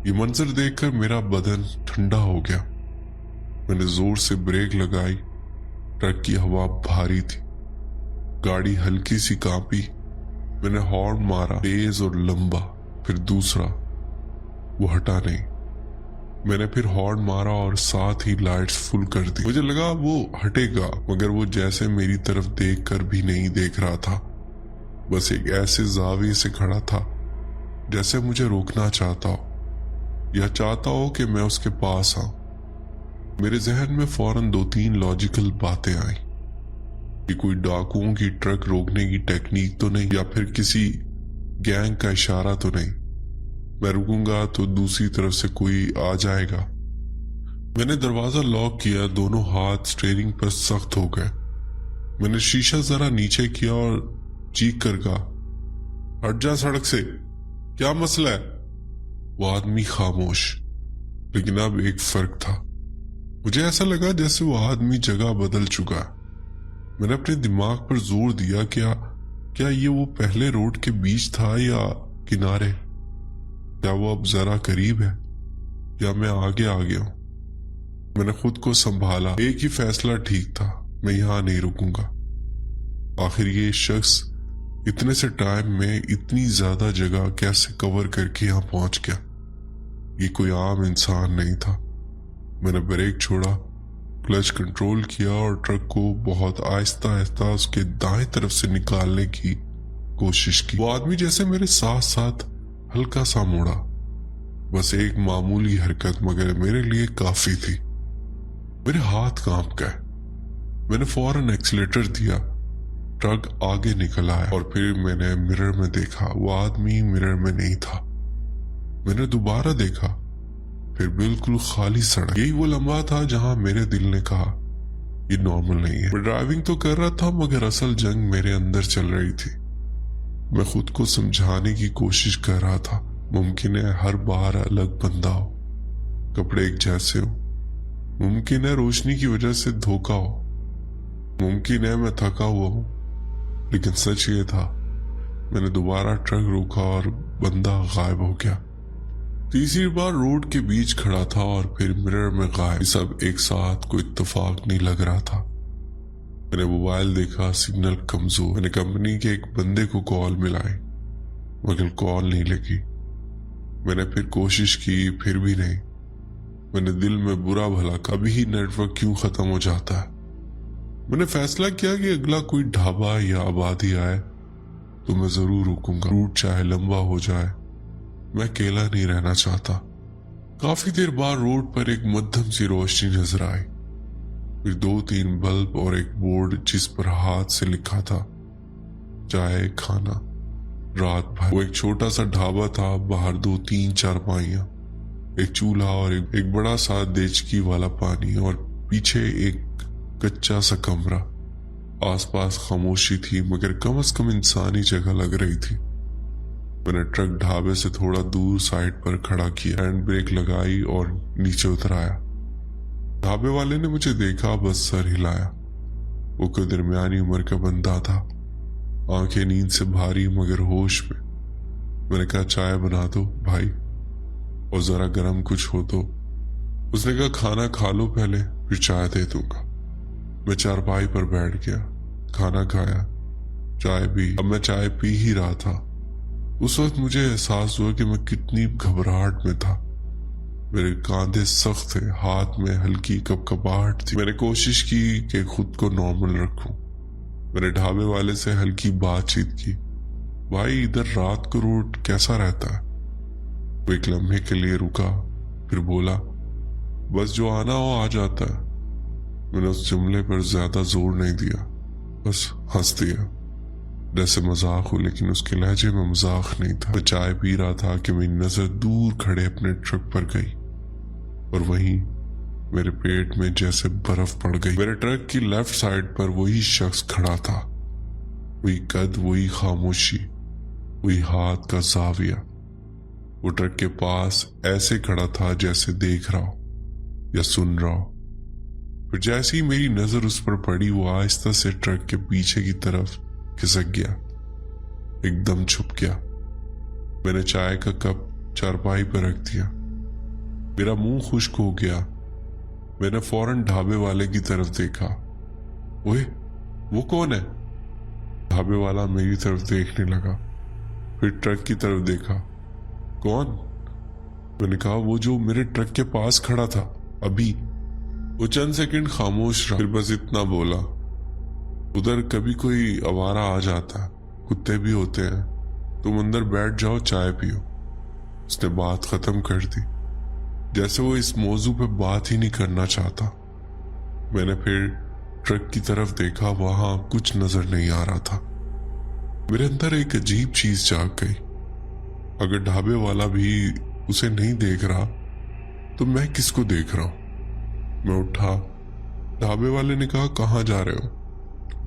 ये मंजर देखकर मेरा बदन ठंडा हो गया। मैंने जोर से ब्रेक लगाई। ट्रक की हवा भारी थी, गाड़ी हल्की सी कांपी। मैंने हॉर्न मारा, तेज और लंबा, फिर दूसरा, वो हटा नहीं। मैंने फिर हॉर्न मारा और साथ ही लाइट्स फुल कर दी। मुझे लगा वो हटेगा, मगर वो जैसे मेरी तरफ देख कर भी नहीं देख रहा था। बस एक ऐसे जाविये से खड़ा था जैसे मुझे रोकना चाहता हो या चाहता हो कि मैं उसके पास आऊं। मेरे जहन में फौरन 2-3 लॉजिकल बातें आई कि कोई डाकुओं की ट्रक रोकने की टेक्निक तो नहीं, या फिर किसी गैंग का इशारा तो नहीं। मैं रुकूंगा तो दूसरी तरफ से कोई आ जाएगा। मैंने दरवाजा लॉक किया, दोनों हाथ स्टीयरिंग पर सख्त हो गए। मैंने शीशा जरा नीचे किया और चीख कर कहा, हट जा सड़क से, क्या मसला है? वो आदमी खामोश, लेकिन अब एक फर्क था। मुझे ऐसा लगा जैसे वो आदमी जगह बदल चुका है। मैंने अपने दिमाग पर जोर दिया, क्या ये वो पहले रोड के बीच था या किनारे? क्या वो अब जरा करीब है या मैं आगे आ गया हूं? मैंने खुद को संभाला। एक ही फैसला ठीक था, मैं यहां नहीं रुकूंगा। आखिर ये शख्स इतने से टाइम में इतनी ज्यादा जगह कैसे कवर करके यहां पहुंच गया? ये कोई आम इंसान नहीं था। मैंने ब्रेक छोड़ा, क्लच कंट्रोल किया और ट्रक को बहुत आहिस्ता आहिस्ता उसके दाएं तरफ से निकालने की कोशिश की। वो आदमी जैसे मेरे साथ साथ हल्का सा मुड़ा, बस एक मामूली हरकत, मगर मेरे लिए काफी थी। मेरे हाथ कांप गए। मैंने फौरन एक्सीलेटर दिया, ट्रक आगे निकल आया और फिर मैंने मिरर में देखा। वो आदमी मिरर में नहीं था। मैंने दोबारा देखा, फिर बिल्कुल खाली सड़क। यही वो लम्हा था जहां मेरे दिल ने कहा, ये नॉर्मल नहीं है। मैं ड्राइविंग तो कर रहा था, मगर असल जंग मेरे अंदर चल रही थी। मैं खुद को समझाने की कोशिश कर रहा था, मुमकिन है हर बार अलग बंदा हो, कपड़े एक जैसे हो, मुमकिन है रोशनी की वजह से धोखा हो, मुमकिन है मैं थका हुआ हूं, लेकिन सच ये था। मैंने दोबारा ट्रक रोका और बंदा गायब हो गया। तीसरी बार रोड के बीच खड़ा था और फिर मिरर में गायब। सब एक साथ, कोई इत्तेफाक नहीं लग रहा था। मैंने मोबाइल देखा, सिग्नल कमजोर। मैंने कंपनी के एक बंदे को कॉल मिलाई, मगर कॉल नहीं लगी। मैंने फिर कोशिश की, फिर भी नहीं। मैंने दिल में बुरा भला, कभी ही नेटवर्क क्यों खत्म हो जाता है। मैंने फैसला किया कि अगला कोई ढाबा या आबादी आए तो मैं जरूर रुकूंगा, रूट चाहे लंबा हो जाए। मैं अकेला नहीं रहना चाहता। काफी देर बाद रोड पर एक मध्यम सी रोशनी नजर आई, फिर 2-3 बल्ब और एक बोर्ड जिस पर हाथ से लिखा था, चाय खाना रात भर। वो एक छोटा सा ढाबा था, बाहर 2-3 चारपाइयां, एक चूल्हा और एक बड़ा सा देचकी वाला पानी, और पीछे एक कच्चा सा कमरा। आसपास खामोशी थी, मगर कम से कम इंसानी जगह लग रही थी। मैंने ट्रक ढाबे से थोड़ा दूर साइड पर खड़ा किया, हैंड ब्रेक लगाई और नीचे उतर आया। ढाबे वाले ने मुझे देखा, बस सर हिलाया। वो कोई दरमियानी उम्र का बंदा था, आंखें नींद से भारी मगर होश में। मैंने कहा, चाय बना दो भाई, और जरा गर्म कुछ हो तो। उसने कहा, खाना खा लो पहले, फिर चाय दे दूंगा। मैं चारपाई पर बैठ गया, खाना खाया, चाय भी। अब मैं चाय पी ही रहा था। उस वक्त मुझे एहसास हुआ कि मैं कितनी घबराहट में था। मेरे कांधे सख्त थे, हाथ में हल्की कपकपाहट थी। मैंने कोशिश की कि खुद को नॉर्मल रखूं। मैंने ढाबे वाले से हल्की बातचीत की, भाई इधर रात को रोड कैसा रहता है? वो एक लम्हे के लिए रुका, फिर बोला, बस जो आना हो आ जाता है। मैंने उस जुमले पर ज्यादा जोर नहीं दिया, बस हंस दिया, जैसे मजाक हो, लेकिन उसके लहजे में मजाक नहीं था। मैं चाय पी रहा था कि मेरी नजर दूर खड़े अपने ट्रक पर गई, और वहीं मेरे पेट में जैसे बर्फ पड़ गई। मेरे ट्रक की लेफ्ट साइड पर वही शख्स खड़ा था, वही कद, वही खामोशी, वही हाथ का जाविया। वो ट्रक के पास ऐसे खड़ा था जैसे देख रहा हो या सुन रहा हो। फिर जैसे ही मेरी नजर उस पर पड़ी, वो आहिस्ता से ट्रक के पीछे की तरफ खिसक गया, एकदम छुप गया। मैंने चाय का कप चारपाई पर रख दिया, मेरा मुंह खुश्क हो गया। मैंने फौरन ढाबे वाले की तरफ देखा। ओए, वो कौन है? ढाबे वाला मेरी तरफ देखने लगा, फिर ट्रक की तरफ देखा। कौन? मैंने कहा, वो जो मेरे ट्रक के पास खड़ा था अभी। वो चंद सेकंड खामोश रहा, फिर बस इतना बोला, उधर कभी कोई आवारा आ जाता है, कुत्ते भी होते हैं, तुम अंदर बैठ जाओ, चाय पियो। उसने बात खत्म कर दी, जैसे वो इस मौजू पे बात ही नहीं करना चाहता। मैंने फिर ट्रक की तरफ देखा, वहां कुछ नजर नहीं आ रहा था। मेरे अंदर एक अजीब चीज जाग गई। अगर ढाबे वाला भी उसे नहीं देख रहा तो मैं किसको देख रहा हूं? मैं उठा। ढाबे वाले ने कहा, कहाँ जा रहे हो?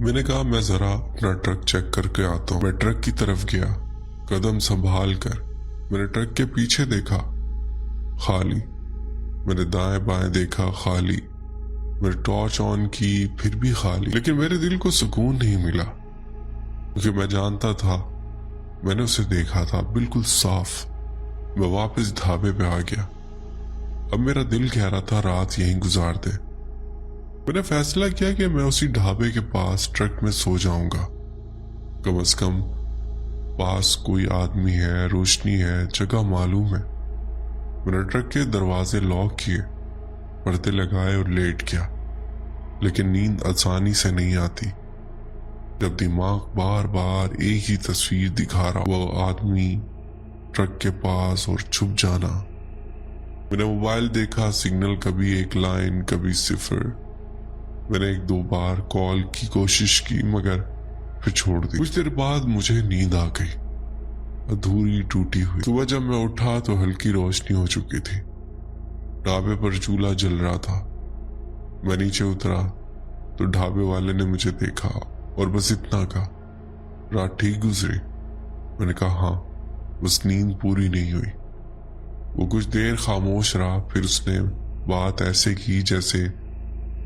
मैंने कहा, मैं जरा अपना ट्रक चेक करके आता हूं। मैं ट्रक की तरफ गया, कदम संभाल कर। मैंने ट्रक के पीछे देखा, खाली। मैंने दाएं बाएं देखा, खाली। मैंने टॉर्च ऑन की, फिर भी खाली। लेकिन मेरे दिल को सुकून नहीं मिला, क्योंकि मैं जानता था मैंने उसे देखा था बिल्कुल साफ। मैं वापस ढाबे पे आ गया। अब मेरा दिल कह रहा था रात यहीं गुजार दे। मैंने फैसला किया कि मैं उसी ढाबे के पास ट्रक में सो जाऊंगा। कम से कम पास कोई आदमी है, रोशनी है, जगह मालूम है। मैंने ट्रक के दरवाजे लॉक किए, पर्दे लगाए और लेट गया। लेकिन नींद आसानी से नहीं आती जब दिमाग बार बार एक ही तस्वीर दिखा रहा, वो आदमी ट्रक के पास और छुप जाना। मैंने मोबाइल देखा, सिग्नल कभी एक लाइन कभी 0। मैंने 1-2 बार कॉल की कोशिश की, मगर फिर छोड़ दी। कुछ देर बाद मुझे नींद आ गई, अधूरी टूटी हुई। सुबह जब मैं उठा तो हल्की रोशनी हो चुकी थी। ढाबे पर चूल्हा जल रहा था। मैं नीचे उतरा तो ढाबे वाले ने मुझे देखा और बस इतना कहा, रात ठीक गुजरी? मैंने कहा, हाँ, बस नींद पूरी नहीं हुई। वो कुछ देर खामोश रहा, फिर उसने बात ऐसे की जैसे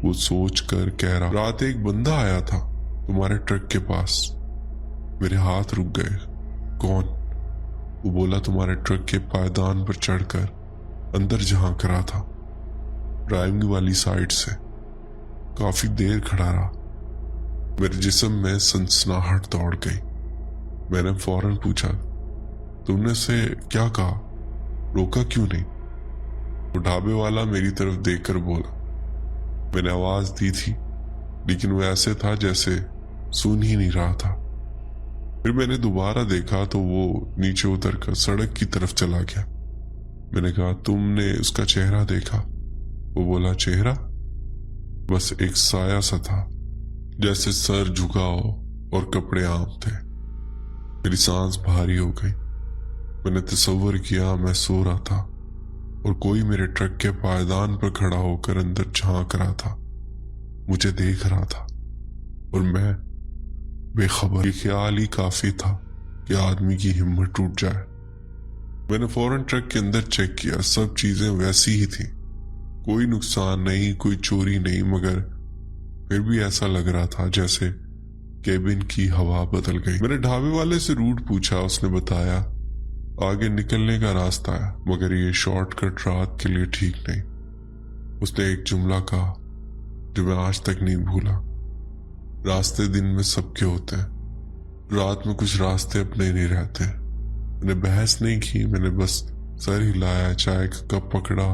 वो सोच कर कह रहा, रात एक बंदा आया था तुम्हारे ट्रक के पास। मेरे हाथ रुक गए। कौन? वो बोला, तुम्हारे ट्रक के पायदान पर चढ़कर अंदर झांक रहा था, ड्राइविंग वाली साइड से। काफी देर खड़ा रहा। मेरे जिस्म में सनसनाहट दौड़ गई। मैंने फौरन पूछा, तुमने उसे क्या कहा? रोका क्यों नहीं? वो ढाबे वाला मेरी तरफ देखकर बोला, मैंने आवाज दी थी, लेकिन वो ऐसे था जैसे सुन ही नहीं रहा था। फिर मैंने दोबारा देखा तो वो नीचे उतर कर सड़क की तरफ चला गया। मैंने कहा, तुमने उसका चेहरा देखा? वो बोला, चेहरा? बस एक साया सा था, जैसे सर झुका हो और कपड़े आम थे। मेरी सांस भारी हो गई। मैंने तसव्वुर किया मैं सो रहा था और कोई मेरे ट्रक के पायदान पर खड़ा होकर अंदर झांक रहा था, मुझे देख रहा था और मैं बेखबर। ये ख्याल ही काफी था कि आदमी की हिम्मत टूट जाए। मैंने फौरन ट्रक के अंदर चेक किया, सब चीजें वैसी ही थी, कोई नुकसान नहीं, कोई चोरी नहीं, मगर फिर भी ऐसा लग रहा था जैसे केबिन की हवा बदल गई। मैंने ढाबे वाले से रूट पूछा, उसने बताया आगे निकलने का रास्ता है, मगर ये शॉर्टकट रात के लिए ठीक नहीं। उसने एक जुमला कहा जो मैं आज तक नहीं भूला, रास्ते दिन में सबके होते हैं, रात में कुछ रास्ते अपने नहीं रहते। मैंने बहस नहीं की, मैंने बस सर हिलाया, चाय का कप पकड़ा,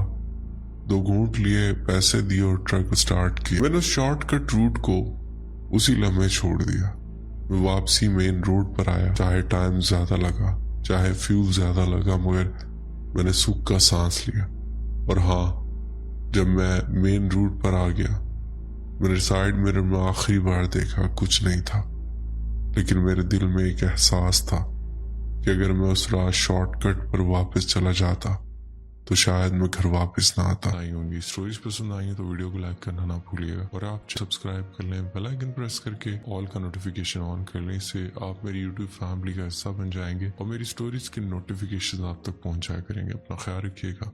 2 घूंट लिए, पैसे दिए और ट्रक स्टार्ट किया। मैंने उस शॉर्टकट रूट को उसी लम्हे छोड़ दिया। मैं वापसी मेन रोड पर आया, चाहे टाइम ज्यादा लगा, चाहे फ्यूल ज्यादा लगा, मगर मैंने सुख का सांस लिया। और हाँ, जब मैं मेन रूट पर आ गया, मैंने साइड मिरर में आखिरी बार देखा, कुछ नहीं था, लेकिन मेरे दिल में एक एहसास था कि अगर मैं उस रात शॉर्टकट पर वापस चला जाता तो शायद मैं घर वापस ना आता। आई होंगी स्टोरीज पसंद आई है तो वीडियो को लाइक करना ना भूलिएगा, और आप सब्सक्राइब कर लें, बेल आइकन प्रेस करके ऑल का नोटिफिकेशन ऑन कर लें। इससे आप मेरी यूट्यूब फैमिली का हिस्सा बन जाएंगे और मेरी स्टोरीज के नोटिफिकेशन आप तक पहुंचाया करेंगे। अपना ख्याल रखिएगा।